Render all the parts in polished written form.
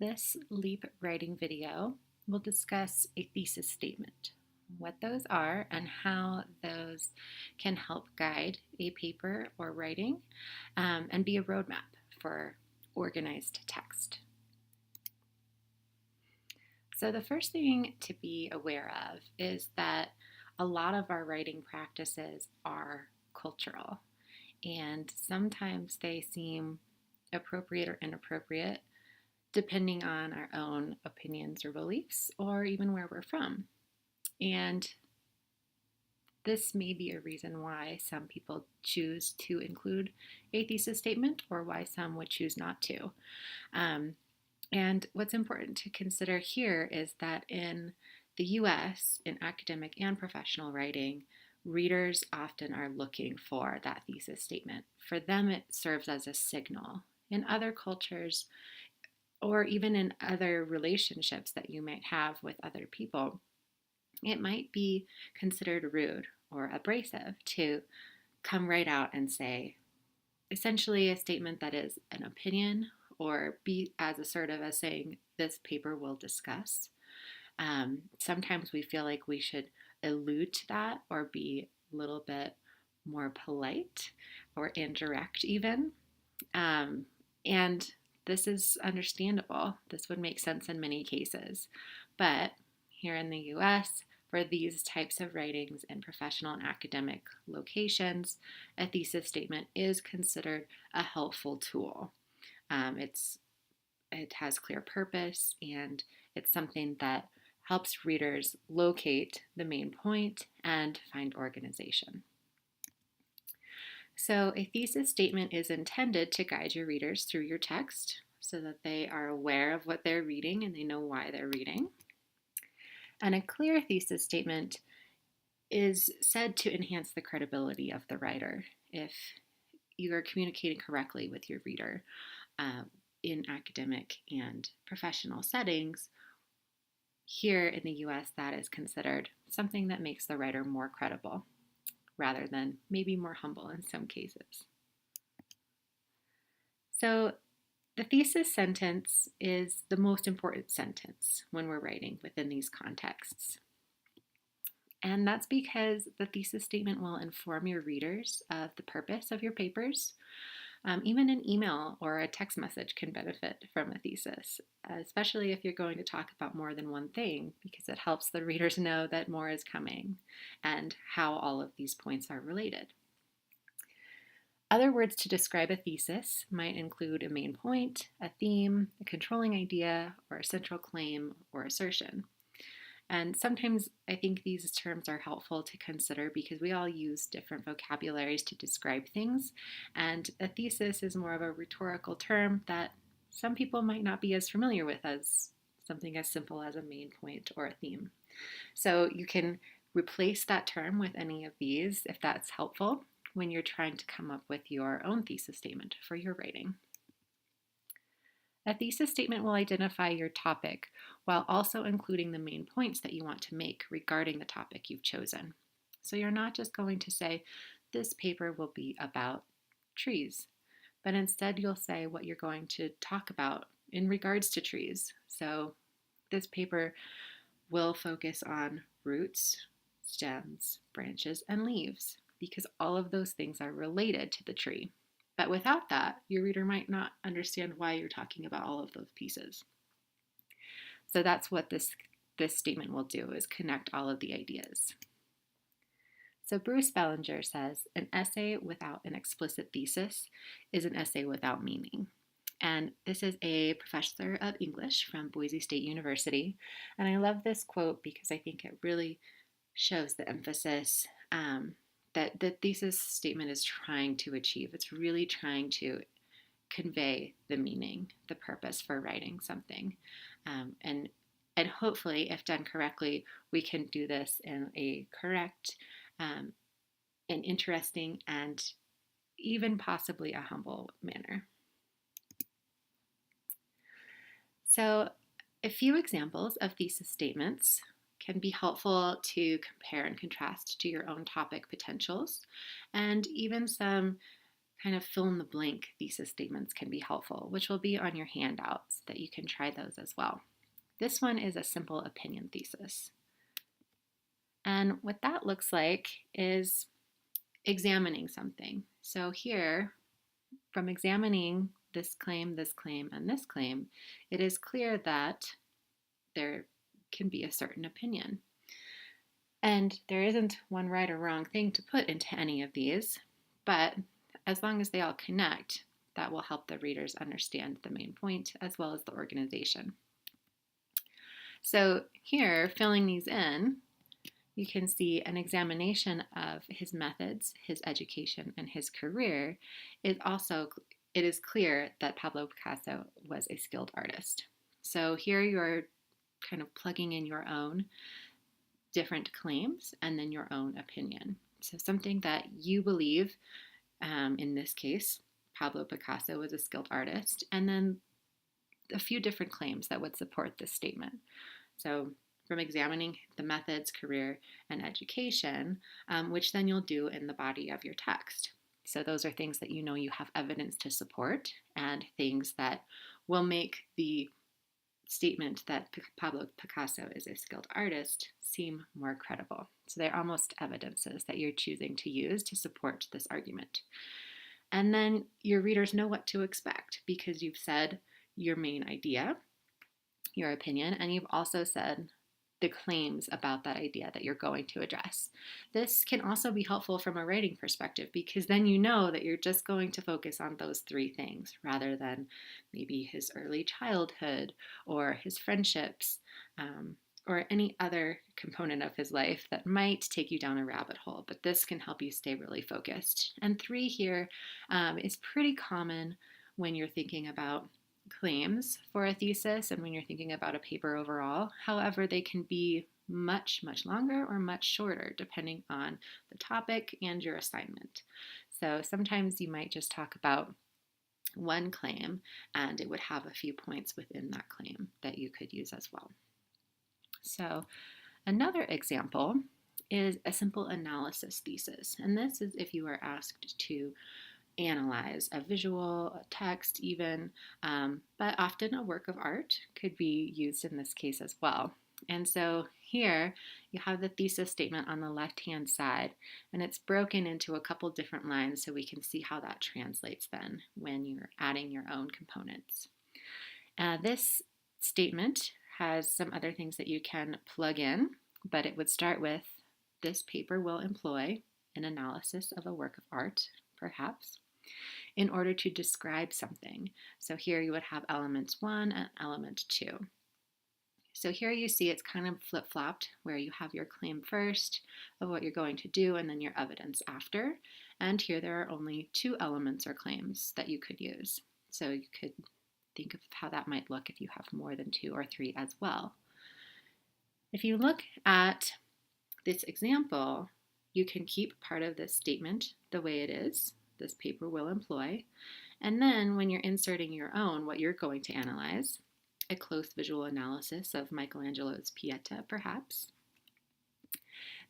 This LEAP writing video will discuss a thesis statement, what those are and how those can help guide a paper or writing and be a roadmap for organized text. So the first thing to be aware of is that a lot of our writing practices are cultural, and sometimes they seem appropriate or inappropriate depending on our own opinions or beliefs, or even where we're from. And this may be a reason why some people choose to include a thesis statement or why some would choose not to. And what's important to consider here is that in the US, in academic and professional writing, readers often are looking for that thesis statement. For them, it serves as a signal. In other cultures, or even in other relationships that you might have with other people, it might be considered rude or abrasive to come right out and say essentially a statement that is an opinion or be as assertive as saying this paper will discuss. Sometimes we feel like we should allude to that or be a little bit more polite or indirect even. And this is understandable. This would make sense in many cases. But here in the US, for these types of writings in professional and academic locations, a thesis statement is considered a helpful tool. It has clear purpose, and it's something that helps readers locate the main point and find organization. So a thesis statement is intended to guide your readers through your text so that they are aware of what they're reading and they know why they're reading. And a clear thesis statement is said to enhance the credibility of the writer if you are communicating correctly with your reader in academic and professional settings. Here in the US, that is considered something that makes the writer more credible, rather than maybe more humble in some cases. So the thesis sentence is the most important sentence when we're writing within these contexts. And that's because the thesis statement will inform your readers of the purpose of your papers. Even an email or a text message can benefit from a thesis, especially if you're going to talk about more than one thing, because it helps the readers know that more is coming and how all of these points are related. Other words to describe a thesis might include a main point, a theme, a controlling idea, or a central claim or assertion. And sometimes I think these terms are helpful to consider because we all use different vocabularies to describe things, and a thesis is more of a rhetorical term that some people might not be as familiar with as something as simple as a main point or a theme. So you can replace that term with any of these if that's helpful when you're trying to come up with your own thesis statement for your writing. A thesis statement will identify your topic while also including the main points that you want to make regarding the topic you've chosen. So you're not just going to say, this paper will be about trees, but instead you'll say what you're going to talk about in regards to trees. So this paper will focus on roots, stems, branches, and leaves, because all of those things are related to the tree. But without that, your reader might not understand why you're talking about all of those pieces. So that's what this statement will do, is connect all of the ideas. So Bruce Bellinger says, an essay without an explicit thesis is an essay without meaning. And this is a professor of English from Boise State University. And I love this quote because I think it really shows the emphasis that the thesis statement is trying to achieve. It's really trying to convey the meaning, the purpose for writing something. And hopefully, if done correctly, we can do this in a correct and interesting and even possibly a humble manner. So a few examples of thesis statements can be helpful to compare and contrast to your own topic potentials, and even some kind of fill in the blank thesis statements can be helpful, which will be on your handouts that you can try those as well. This one is a simple opinion thesis. And what that looks like is examining something. So here, from examining this claim, and this claim, it is clear that there can be a certain opinion. And there isn't one right or wrong thing to put into any of these, but as long as they all connect, that will help the readers understand the main point as well as the organization. So here, filling these in, you can see an examination of his methods, his education, and his career. It is clear that Pablo Picasso was a skilled artist. So here you're kind of plugging in your own different claims and then your own opinion. So something that you believe, in this case, Pablo Picasso was a skilled artist, and then a few different claims that would support this statement. So from examining the methods, career, and education, which then you'll do in the body of your text. So those are things that you know you have evidence to support and things that will make the statement that Pablo Picasso is a skilled artist seem more credible. So they're almost evidences that you're choosing to use to support this argument. And then your readers know what to expect because you've said your main idea, your opinion, and you've also said the claims about that idea that you're going to address. This can also be helpful from a writing perspective because then you know that you're just going to focus on those three things rather than maybe his early childhood or his friendships or any other component of his life that might take you down a rabbit hole. But this can help you stay really focused. And 3 here is pretty common when you're thinking about claims for a thesis and when you're thinking about a paper overall. However, they can be much, much longer or much shorter depending on the topic and your assignment. So sometimes you might just talk about one claim and it would have a few points within that claim that you could use as well. So another example is a simple analysis thesis. And this is if you are asked to analyze a visual, a text even, but often a work of art could be used in this case as well. And so here you have the thesis statement on the left-hand side, and it's broken into a couple different lines so we can see how that translates then when you're adding your own components. This statement has some other things that you can plug in, but it would start with, this paper will employ an analysis of a work of art, perhaps, in order to describe something. So here you would have element 1 and element 2. So here you see it's kind of flip-flopped where you have your claim first of what you're going to do and then your evidence after. And here there are only 2 elements or claims that you could use. So you could think of how that might look if you have more than 2 or 3 as well. If you look at this example, you can keep part of this statement the way it is. This paper will employ. And then when you're inserting your own, what you're going to analyze, a close visual analysis of Michelangelo's Pieta, perhaps.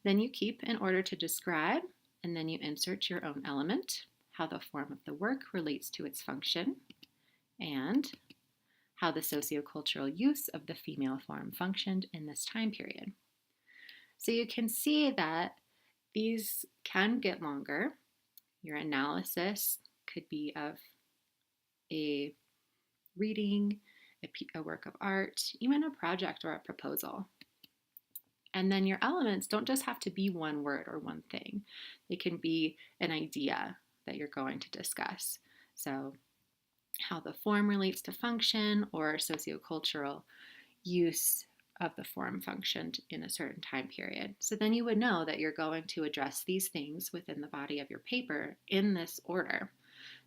Then you keep in order to describe, and then you insert your own element, how the form of the work relates to its function, and how the sociocultural use of the female form functioned in this time period. So you can see that these can get longer. Your analysis could be of a reading, a work of art, even a project or a proposal. And then your elements don't just have to be one word or one thing. They can be an idea that you're going to discuss. So how the form relates to function or sociocultural use of the form functioned in a certain time period. So then you would know that you're going to address these things within the body of your paper in this order.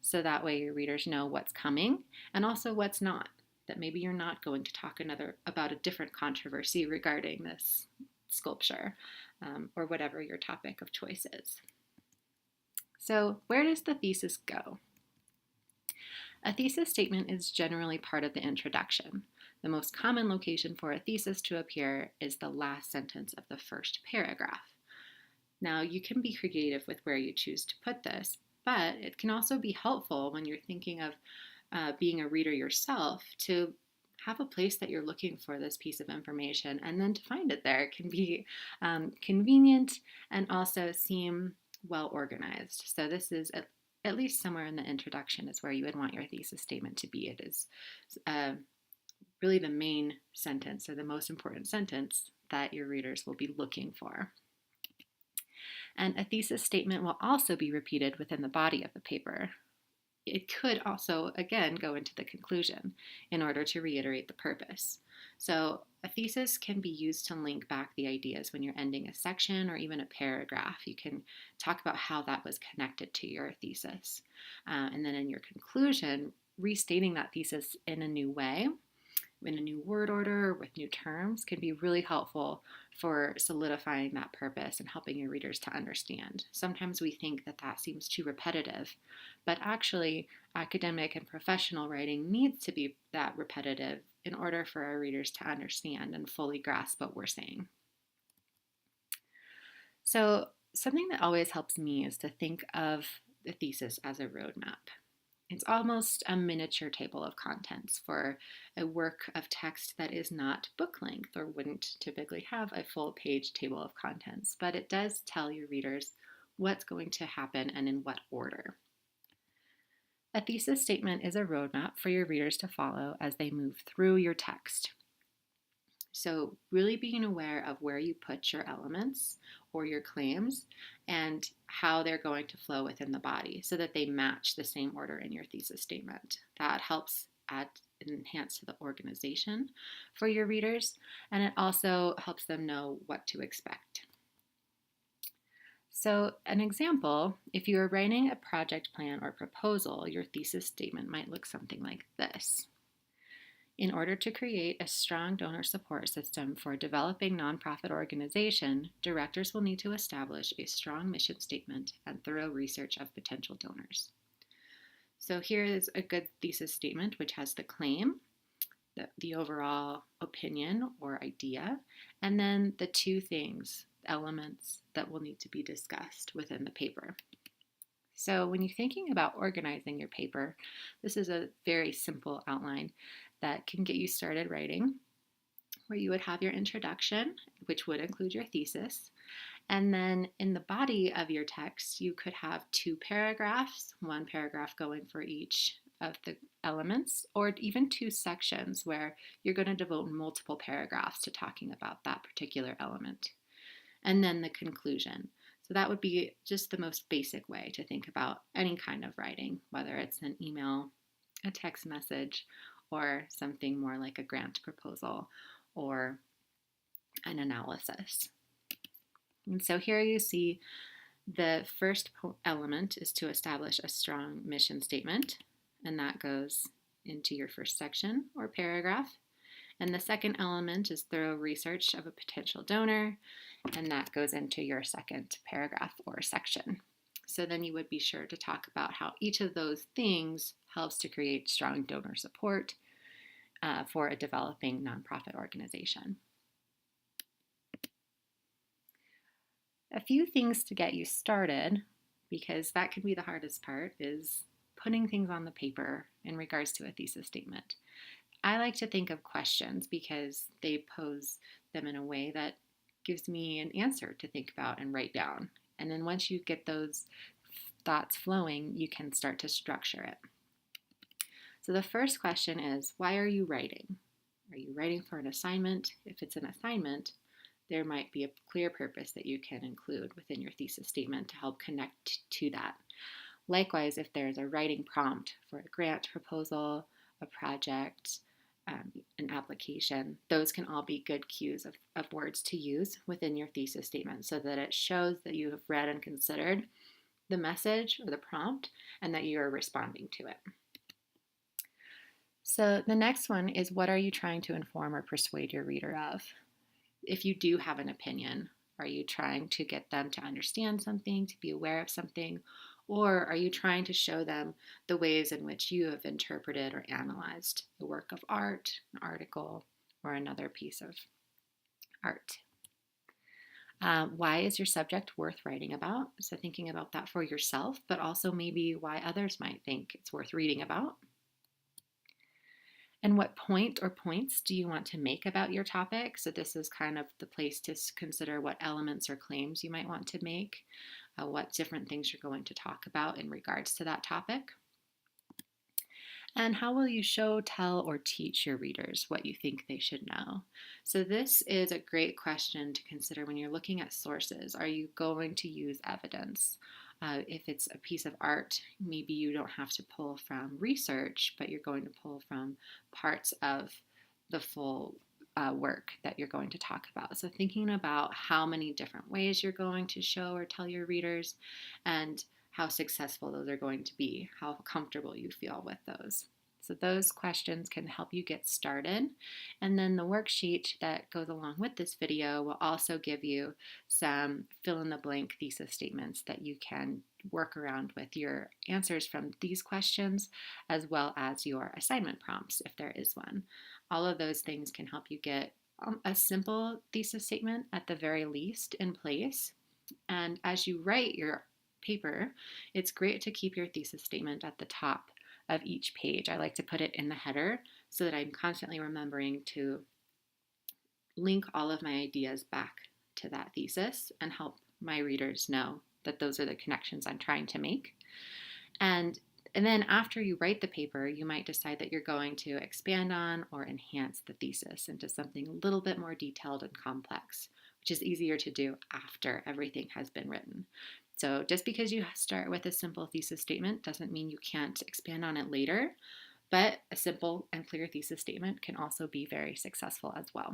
So that way your readers know what's coming and also what's not. That maybe you're not going to talk about a different controversy regarding this sculpture or whatever your topic of choice is. So where does the thesis go? A thesis statement is generally part of the introduction. The most common location for a thesis to appear is the last sentence of the first paragraph. Now, you can be creative with where you choose to put this, but it can also be helpful when you're thinking of being a reader yourself to have a place that you're looking for this piece of information, and then to find it there can be convenient and also seem well organized. So this is at least somewhere in the introduction is where you would want your thesis statement to be. It is really the main sentence or the most important sentence that your readers will be looking for. And a thesis statement will also be repeated within the body of the paper. It could also, again, go into the conclusion in order to reiterate the purpose. So a thesis can be used to link back the ideas when you're ending a section or even a paragraph. You can talk about how that was connected to your thesis. And then in your conclusion, restating that thesis in a new way, in a new word order, with new terms, can be really helpful for solidifying that purpose and helping your readers to understand. Sometimes we think that that seems too repetitive, but actually academic and professional writing needs to be that repetitive in order for our readers to understand and fully grasp what we're saying. So something that always helps me is to think of the thesis as a roadmap. It's almost a miniature table of contents for a work of text that is not book length or wouldn't typically have a full page table of contents, but it does tell your readers what's going to happen and in what order. A thesis statement is a roadmap for your readers to follow as they move through your text. So really being aware of where you put your elements or your claims and how they're going to flow within the body so that they match the same order in your thesis statement. That helps add and enhance to the organization for your readers, and it also helps them know what to expect. So an example, if you are writing a project plan or proposal, your thesis statement might look something like this. In order to create a strong donor support system for a developing nonprofit organization, directors will need to establish a strong mission statement and thorough research of potential donors. So here is a good thesis statement which has the claim, the overall opinion or idea, and then the two things, elements that will need to be discussed within the paper. So when you're thinking about organizing your paper, this is a very simple outline that can get you started writing, where you would have your introduction, which would include your thesis. And then in the body of your text, you could have two paragraphs, one paragraph going for each of the elements, or even two sections where you're going to devote multiple paragraphs to talking about that particular element. And then the conclusion. So that would be just the most basic way to think about any kind of writing, whether it's an email, a text message, or something more like a grant proposal or an analysis. And so here you see the first element is to establish a strong mission statement, and that goes into your first section or paragraph. And the second element is thorough research of a potential donor, and that goes into your second paragraph or section. So then you would be sure to talk about how each of those things helps to create strong donor support for a developing nonprofit organization. A few things to get you started, because that can be the hardest part, is putting things on the paper in regards to a thesis statement. I like to think of questions because they pose them in a way that gives me an answer to think about and write down. And then once you get those thoughts flowing, you can start to structure it. So the first question is, why are you writing? Are you writing for an assignment? If it's an assignment, there might be a clear purpose that you can include within your thesis statement to help connect to that. Likewise, if there's a writing prompt for a grant proposal, a project, an application, those can all be good cues of words to use within your thesis statement so that it shows that you have read and considered the message or the prompt and that you are responding to it. So the next one is, what are you trying to inform or persuade your reader of? If you do have an opinion, are you trying to get them to understand something, to be aware of something, or are you trying to show them the ways in which you have interpreted or analyzed the work of art, an article, or another piece of art? Why is your subject worth writing about? So thinking about that for yourself, but also maybe why others might think it's worth reading about. And what point or points do you want to make about your topic? So this is kind of the place to consider what elements or claims you might want to make, what different things you're going to talk about in regards to that topic. And how will you show, tell, or teach your readers what you think they should know? So this is a great question to consider when you're looking at sources. Are you going to use evidence? If it's a piece of art, maybe you don't have to pull from research, but you're going to pull from parts of the full work that you're going to talk about. So thinking about how many different ways you're going to show or tell your readers, and how successful those are going to be, how comfortable you feel with those. So those questions can help you get started. And then the worksheet that goes along with this video will also give you some fill-in-the-blank thesis statements that you can work around with your answers from these questions, as well as your assignment prompts, if there is one. All of those things can help you get a simple thesis statement at the very least in place. And as you write your paper, it's great to keep your thesis statement at the top of each page. I like to put it in the header so that I'm constantly remembering to link all of my ideas back to that thesis and help my readers know that those are the connections I'm trying to make. And then after you write the paper, you might decide that you're going to expand on or enhance the thesis into something a little bit more detailed and complex, which is easier to do after everything has been written. So just because you start with a simple thesis statement doesn't mean you can't expand on it later, but a simple and clear thesis statement can also be very successful as well.